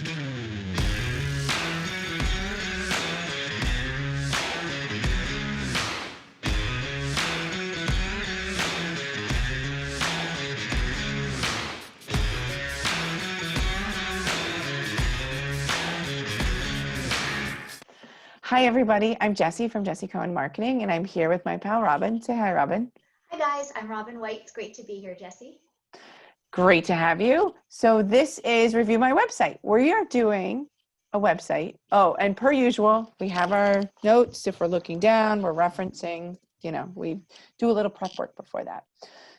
Hi, everybody. I'm Jessie from Jessie Cohen Marketing, and I'm here with my pal, Robin. Say hi, Robin. Hi, guys. I'm Robin White. It's great to be here, Jessie. Great to have you. So this is Review My Website. We are doing a website. Oh, and per usual, we have our notes. If we're looking down, we're referencing, we do a little prep work before that.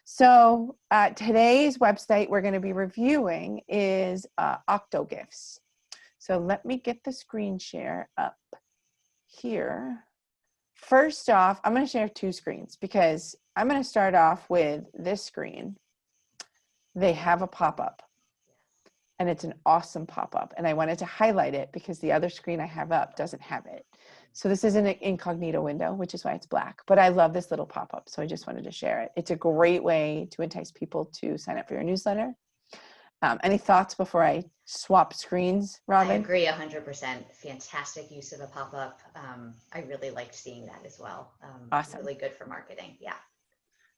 So today's website we're going to be reviewing is Octogifts. So let me get the screen share up here. First off, I'm going to share two screens because I'm going to start off with this screen. They have a pop-up, and it's an awesome pop-up, and I wanted to highlight it because the other screen I have up doesn't have it. So this is an incognito window, which is why it's black, but I love this little pop-up, so I just wanted to share it. It's a great way to entice people to sign up for your newsletter. Any thoughts before I swap screens, Robin? I agree 100%. Fantastic use of a pop-up. I really liked seeing that as well. Awesome. Really good for marketing. Yeah.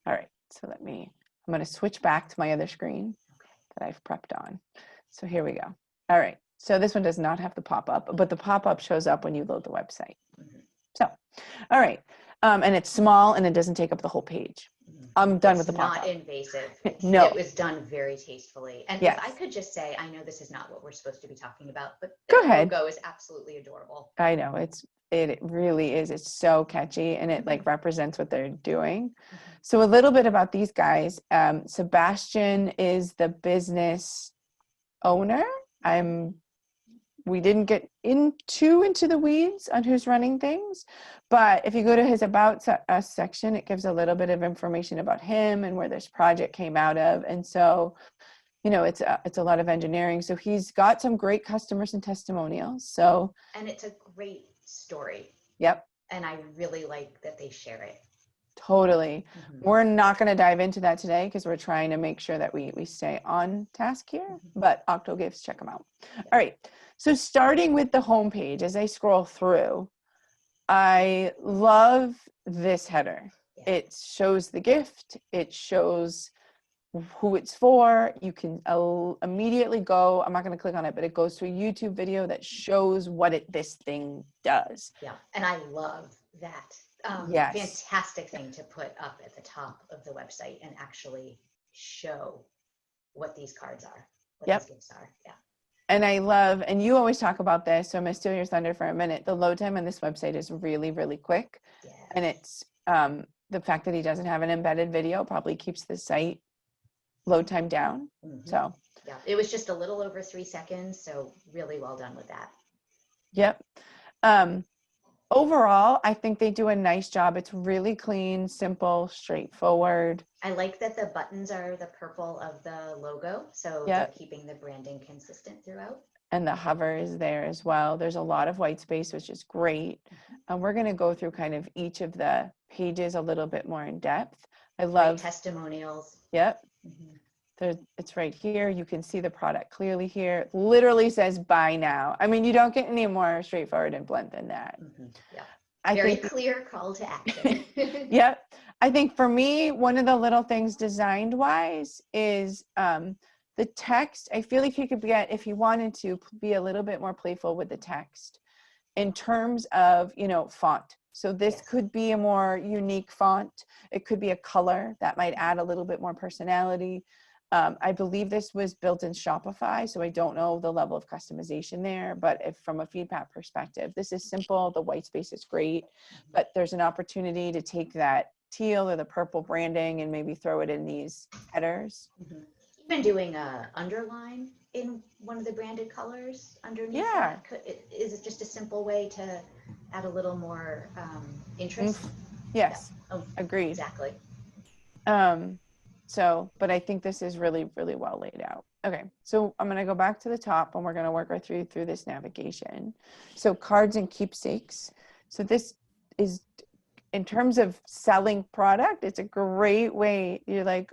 All right. So I'm going to switch back to my other screen that I've prepped on. So here we go. All right. So this one does not have the pop-up, but the pop-up shows up when you load the website. Mm-hmm. So, all right. And it's small and it doesn't take up the whole page. I'm done with the pop-up. It's not invasive. No. It was done very tastefully. And yes. If I could just say, I know this is not what we're supposed to be talking about, but the logo is absolutely adorable. I know. It really is. It's so catchy, and it like represents what they're doing. Mm-hmm. So a little bit about these guys. Sebastian is the business owner. We didn't get into the weeds on who's running things, but if you go to his About Us section, it gives a little bit of information about him and where this project came out of. And so, it's a lot of engineering. So he's got some great customers and testimonials. And it's a great story. Yep. And I really like that they share it. Totally. Mm-hmm. We're not going to dive into that today because we're trying to make sure that we stay on task here, but Octogifts, check them out. Yep. All right. So starting with the homepage, as I scroll through, I love this header. Yeah. It shows the gift. It shows who it's for. You can immediately go, I'm not going to click on it, but it goes to a YouTube video that shows what this thing does. Yeah. And I love that. Yes. Fantastic thing to put up at the top of the website and actually show what these cards are, what these gifts are. Yeah. And I love, and you always talk about this, so I'm going to steal your thunder for a minute. The load time on this website is really, really quick. Yes. And it's the fact that he doesn't have an embedded video probably keeps the site load time down. Mm-hmm. So yeah, it was just a little over 3 seconds. So really well done with that. Yep. Overall, I think they do a nice job. It's really clean, simple, straightforward. I like that the buttons are the purple of the logo, so they're keeping the branding consistent throughout. And the hover is there as well. There's a lot of white space, which is great. And we're going to go through kind of each of the pages a little bit more in depth. I love testimonials. Yep. Mm-hmm. It's right here. You can see the product clearly here. It literally says buy now. I mean, you don't get any more straightforward and blunt than that. Mm-hmm. Yeah. Very clear call to action. Yep. I think for me, one of the little things design wise is the text. I feel like you could if you wanted to be a little bit more playful with the text in terms of, font. So this could be a more unique font. It could be a color that might add a little bit more personality. I believe this was built in Shopify, so I don't know the level of customization there, but if from a feedback perspective, this is simple. The white space is great, but there's an opportunity to take that teal or the purple branding and maybe throw it in these headers. Mm-hmm. Even doing a underline in one of the branded colors underneath. Yeah. Is it just a simple way to add a little more interest? Yes. Yeah. Oh, agreed. Exactly. But I think this is really, really well laid out. Okay, so I'm going to go back to the top and we're going to work our through this navigation. So cards and keepsakes. So this is, in terms of selling product, it's a great way. You're like,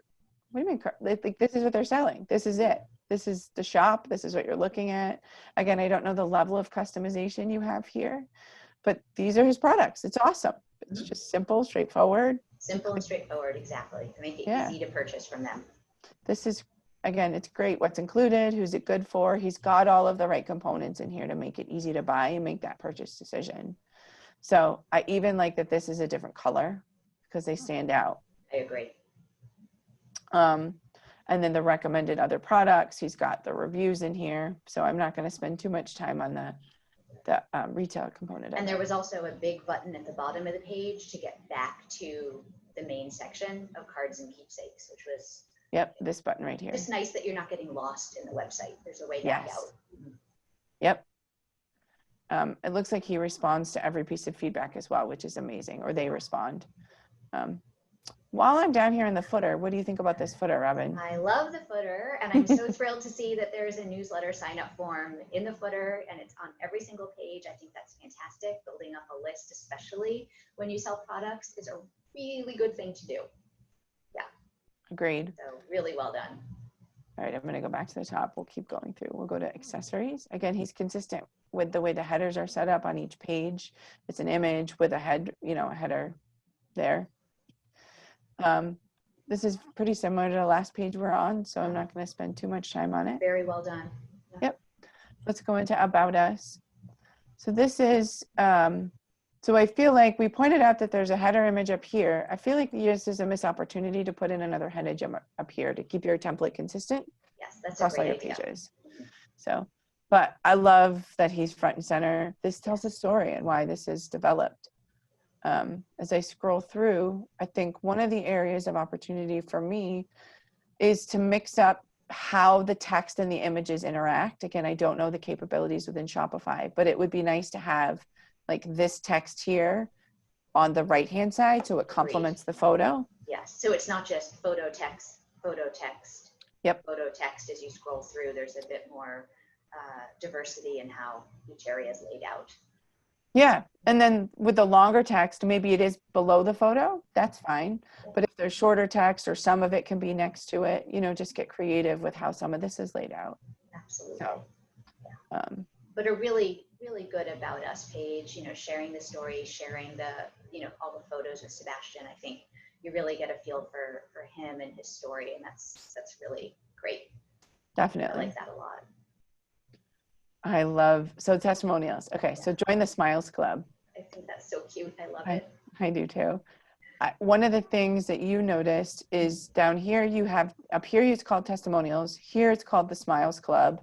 what do you mean? Like, this is what they're selling. This is it. this is the shop. This is what you're looking at. Again, I don't know the level of customization you have here, but these are his products. It's awesome. It's just simple, straightforward. Simple and straightforward, exactly. To make it Yeah. easy to purchase from them. This is, again, it's great. What's included, who's it good for? He's got all of the right components in here to make it easy to buy and make that purchase decision. So I even like that this is a different color because they stand out. I agree. And then the recommended other products, he's got the reviews in here. So I'm not going to spend too much time on the retail component. And there was also a big button at the bottom of the page to get back to the main section of cards and keepsakes, which was Yep, this button right here. just nice that you're not getting lost in the website. There's a way back Yes. out. Yep. It looks like he responds to every piece of feedback as well, which is amazing, or they respond. While I'm down here in the footer, what do you think about this footer, Robin? I love the footer, and I'm so thrilled to see that there's a newsletter sign up form in the footer, and it's on every single page. I think that's fantastic. Building up a list, especially when you sell products, is a really good thing to do. Yeah. Agreed. So really well done. All right, I'm going to go back to the top. We'll keep going through. We'll go to accessories. Again, he's consistent with the way the headers are set up on each page. It's an image with a head, a header there. This is pretty similar to the last page we're on, so I'm not going to spend too much time on it. Very well done. Yep. Let's go into About Us. So this is, so I feel like we pointed out that there's a header image up here. I feel like this is a missed opportunity to put in another header image up here to keep your template consistent Yes, that's across a all great your idea. pages. So, but I love that he's front and center. This tells a story and why this is developed. As I scroll through, I think one of the areas of opportunity for me is to mix up how the text and the images interact. Again, I don't know the capabilities within Shopify, but it would be nice to have like this text here on the right-hand side so it complements the photo. Yes, so it's not just photo text, Yep. photo text. As you scroll through, there's a bit more diversity in how each area is laid out. Yeah, and then with the longer text, maybe it is below the photo, that's fine. But if there's shorter text or some of it can be next to it, just get creative with how some of this is laid out. Absolutely. So, but a really, really good About Us page, sharing the story, sharing the, all the photos with Sebastian. I think you really get a feel for him and his story, and that's really great. Definitely. I like that a lot. I love, so testimonials. Okay, so join the Smiles Club. I think that's so cute. I love it. I do too. One of the things that you noticed is down here you have, up here it's called Testimonials, here it's called the Smiles Club,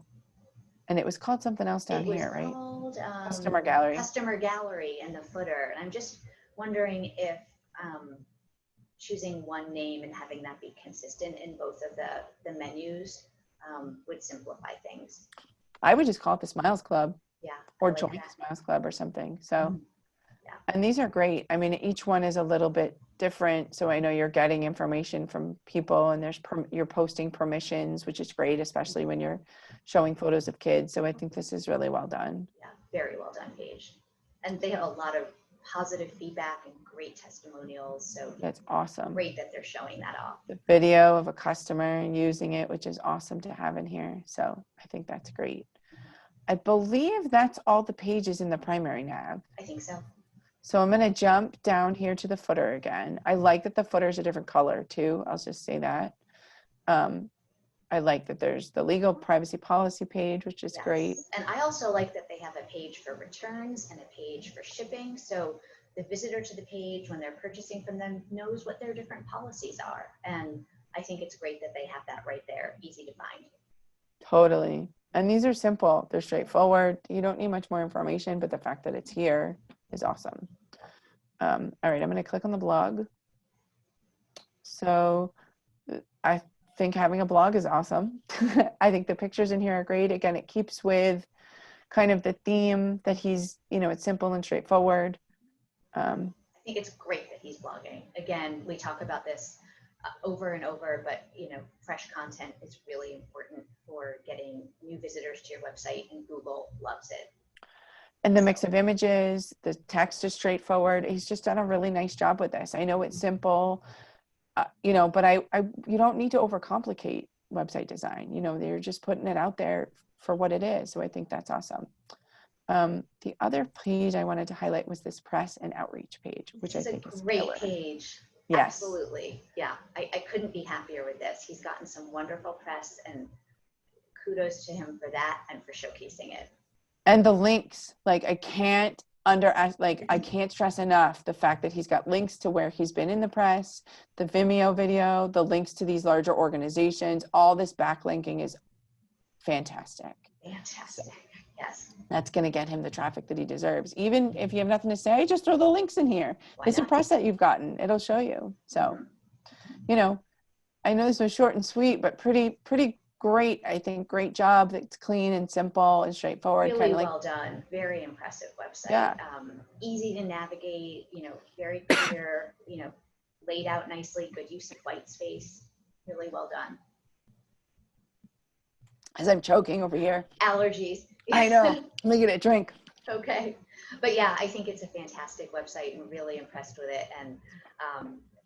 and it was called something else down here, right? Called, Customer Gallery. Customer Gallery in the footer. And I'm just wondering if choosing one name and having that be consistent in both of the menus would simplify things. I would just call it the Smiles Club. Yeah. Or like join that. the Smiles Club or something. So, Yeah. And these are great. I mean, each one is a little bit different. So I know you're getting information from people and you're posting permissions, which is great, especially when you're showing photos of kids. So I think this is really well done. Yeah, very well done page. And they have a lot of positive feedback and great testimonials. So That's awesome. great that they're showing that off. The video of a customer using it, which is awesome to have in here. So I think that's great. I believe that's all the pages in the primary nav. I think so. So I'm going to jump down here to the footer again. I like that the footer is a different color too. I'll just say that. I like that there's the legal privacy policy page, which is great. And I also like that they have a page for returns and a page for shipping. So the visitor to the page, when they're purchasing from them, knows what their different policies are. And I think it's great that they have that right there, easy to find. Totally. And these are simple. They're straightforward. You don't need much more information, but the fact that it's here is awesome. All right, I'm going to click on the blog. So I think having a blog is awesome. I think the pictures in here are great. Again, it keeps with kind of the theme that he's, it's simple and straightforward. I think it's great that he's blogging. Again, we talk about this over and over, but fresh content is really important for getting new visitors to your website, and Google loves it. And the mix of images, the text is straightforward. He's just done a really nice job with this. I know it's simple, but you don't need to overcomplicate website design. You know, they're just putting it out there for what it is. So I think that's awesome. The other page I wanted to highlight was this press and outreach page, which I think is a great killer. page. Yes. Absolutely. Yeah. I couldn't be happier with this. He's gotten some wonderful press, and kudos to him for that and for showcasing it. And the links, like I can't stress enough the fact that he's got links to where he's been in the press, the Vimeo video, the links to these larger organizations. All this backlinking is fantastic. Fantastic. So, yes. That's going to get him the traffic that he deserves. Even if you have nothing to say, just throw the links in here. It's a press that you've gotten. It'll show you. So, you know, I know this was short and sweet, but pretty great. I think great job. It's clean and simple and straightforward. Really well done. Very impressive website. Yeah. Easy to navigate, you know, very clear, you know, laid out nicely, good use of white space. Really well done. As I'm choking over here. Allergies. I know. Let me get a drink. Okay. But yeah, I think it's a fantastic website and really impressed with it. And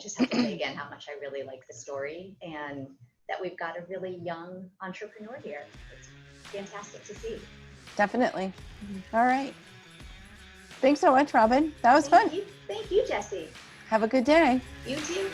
just have to say again how much I really like the story and that we've got a really young entrepreneur here. It's fantastic to see. Definitely. All right. Thanks so much, Robin. That was fun. Thank you, Jessie. Have a good day. You too.